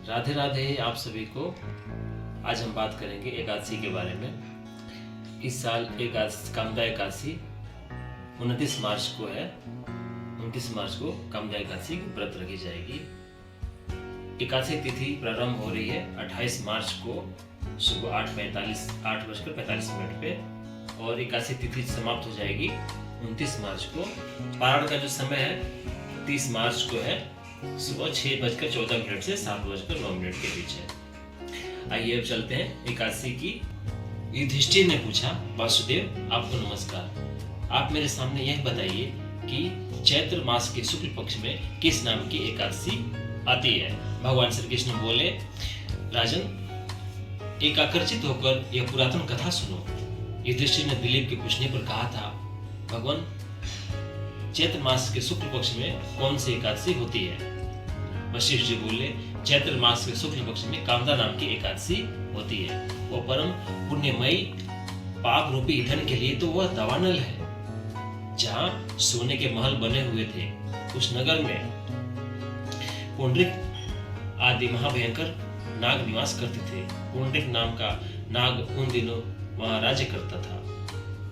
राधे राधे आप सभी को। आज हम बात करेंगे एकादशी के बारे में। इस साल कामदा एकादशी 29 मार्च को है। 29 मार्च को कामदा एकादशी की व्रत रखी जाएगी। एकादशी तिथि प्रारंभ हो रही है 28 मार्च को सुबह 8:45 पे और एकादशी तिथि समाप्त हो जाएगी 29 मार्च को। पारण का जो समय है 30 मार्च को है, सुबह 6:14 से 7:09 के बीच है। आइए अब चलते हैं एकादशी की। युधिष्ठिर ने पूछा, वासुदेव आपको नमस्कार। आप मेरे सामने यह बताइए कि चैत्र मास के शुक्ल पक्ष में किस नाम की एकादशी आती है। भगवान श्री कृष्ण बोले, राजन एक आकर्षित होकर यह पुरातन कथा सुनो। युधिष्ठिर ने दिलीप के पूछने पर कहा था, भगवान चैत्र मास के शुक्ल पक्ष में कौन सी एकादशी होती है। वशिष्ठ जी बोले, चैत्र मास के शुक्ल पक्ष में कामदा नाम की एकादशी होती है। वह परम पुण्यमयी पाप रूपी ईंधन के लिए तो वह दावानल है। जहाँ सोने के महल बने हुए थे, उस नगर में पुंडरीक आदि महाभयंकर नाग निवास करते थे। पुंडरीक नाम का नाग उन दिनों वहां राज्य करता था।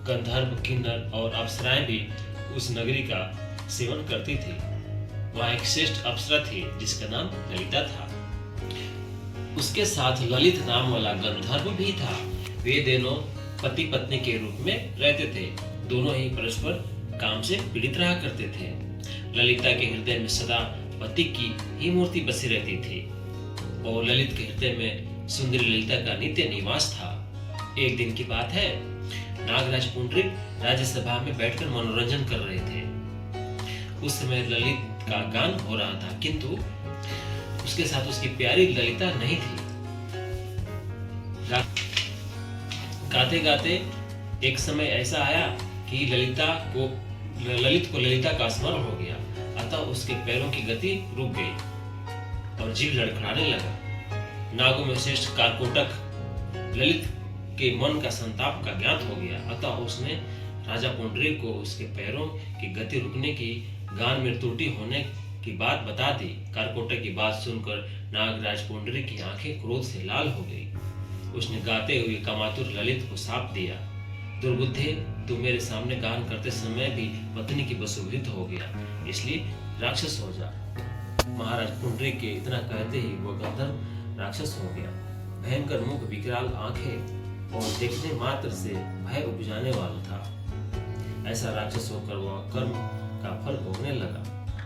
गंधर्व, किन्नर और अप्सराएं भी उस नगरी का सेवन करती थी। वहां एक श्रेष्ठ अप्सरा थी जिसका नाम ललिता था। उसके साथ ललित नाम वाला गंधर्व भी था। वे दोनों पति पत्नी के रूप में रहते थे। दोनों ही परस्पर काम से पीड़ित रहा करते थे। ललिता के हृदय में सदा पति की ही मूर्ति बसी रहती थी और ललित के हृदय में सुंदरी ललिता का नित्य निवास था। एक दिन की बात है, नागराज पुंडरीक राज्यसभा में बैठकर मनोरंजन कर रहे थे। उस समय ललित का गान हो रहा था, किंतु उसके साथ उसकी प्यारी ललिता नहीं थी। गाते गाते एक समय ऐसा आया कि ललित को ललिता का स्मरण हो गया। अतः उसके पैरों की गति रुक गई और जीभ लड़खड़ाने लगा। नागों में श्रेष्ठ कारकोटक ललित के मन का संताप का ज्ञात हो गया। अतः उसने राजा पुंडरीक को उसके पैरों की गति रुकने की, गान में त्रुटि होने की बात बता दी। कारकोटक की बात सुनकर नागराज पुंडरीक की आंखें क्रोध से लाल हो गई। उसने गाते हुए कामातुर ललित को शाप दिया, दुर्बुद्धे, तू मेरे सामने गान करते समय भी पत्नी की वशीभूत हो गया, इसलिए राक्षस हो जा। महाराज पुंडरीक के इतना कहते ही वह गंधर्व राक्षस हो गया। भयंकर मुख, विकराल आंखें और देखने मात्र से भय उपजाने वाला था। ऐसा राक्षस होकर वह कर्म का फल भोगने लगा।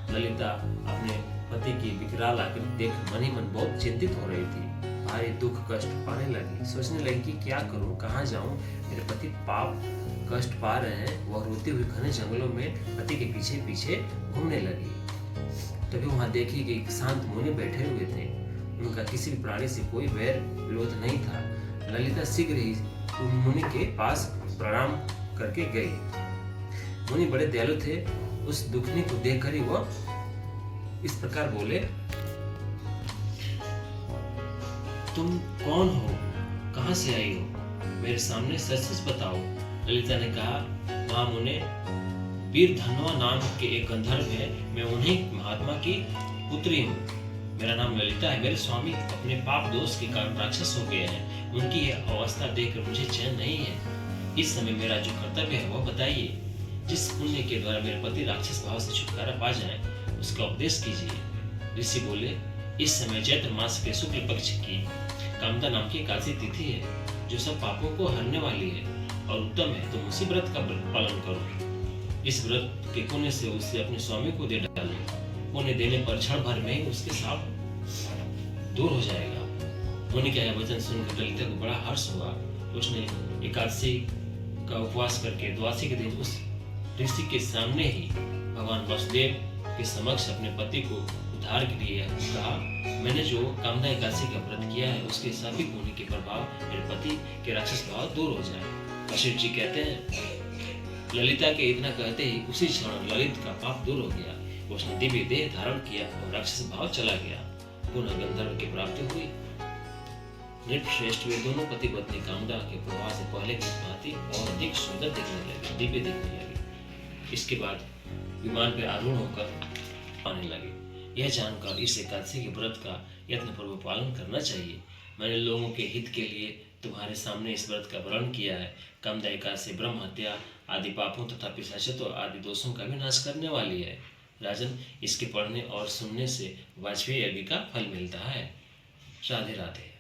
ललिता अपने पति की विकराल आकृति देख मन ही मन बहुत चिंतित हो रही थी। भारी दुख कष्ट पाने लगी। सोचने लगी कि क्या करूं, कहां जाऊं, मेरे पति पाप कष्ट पा रहे हैं। वह रोती हुई घने जंगलों में पति के पीछे पीछे घूमने लगी। तभी वहां देखी कि शांत मुनि बैठे हुए थे। उनका किसी भी प्राणी से कोई वैर विरोध नहीं था। ललिता शीघ्र ही उन मुनि के पास प्रणाम करके गई। मुनि बड़े दयालु थे। उस दुखनी को देखकर ही वह इस प्रकार बोले, तुम कौन हो, कहां से आई हो, मेरे सामने सच सच बताओ। ललिता ने कहा, महामुने, वीर धनवा नाम के एक गंधर्व है। मैं उन्हीं महात्मा की पुत्री हूँ। मेरा नाम ललिता है। मेरे स्वामी अपने पाप दोष के कारण राक्षस हो गए हैं। उनकी यह अवस्था देखकर मुझे चैन नहीं है। इस समय मेरा जो कर्तव्य है वह बताइए। जिस पुण्य के द्वारा मेरे पति राक्षस भाव से छुटकारा पा जाए, उसका उपदेश कीजिए। ऋषि बोले, इस समय चैत्र मास के शुक्ल पक्ष की कामदा नाम की एकादशी तिथि है, जो सब पापों को हरने वाली है और उत्तम है। तुम उसी व्रत का पालन करो। इस व्रत के पुण्य से उसे अपने स्वामी को दे डालो। पुण्य देने पर क्षण भर में ही उसके साप दूर हो जाएगा। मुनि का यह वचन सुनकर ललिता को बड़ा हर्ष हुआ। उसने एकादशी का उपवास करके द्वादशी के दिन उस ऋषि के सामने ही भगवान वासुदेव के समक्ष अपने पति को उद्धार के लिए कहा, मैंने जो कामदा एकादशी का व्रत किया है, उसके सभी पुण्य के प्रभाव मेरे पति के राक्षस भाव दूर हो जाए। वशिष्ठ जी कहते हैं, ललिता के इतना कहते ही उसी क्षण ललित का पाप दूर हो गया। उसने दिव्य देह धारण किया और राक्षस भाव चला गया। पुनः गंधर्व की प्राप्ति हुई। नृपश्रेष्ठ वे दोनों पति पत्नी कामदा के प्रवाह से पहले की भांति और अधिक सुंदर दिखने लगे, दिव्य दिखने लगे। इसके बाद विमान पर आरूढ़ होकर आने लगे। यह जानकर इस एकादशी के व्रत का यत्नपूर्वक पालन करना चाहिए। मैंने लोगों के हित के लिए तुम्हारे सामने इस व्रत का वर्णन किया है। कामदा एकादशी ब्रह्म हत्या आदि पापों तथा पिशाचत्व आदि दोषों का भी नाश करने वाली है। राजन, इसके पढ़ने और सुनने से वाजपेयी यज्ञ का फल मिलता है। राधे राधे।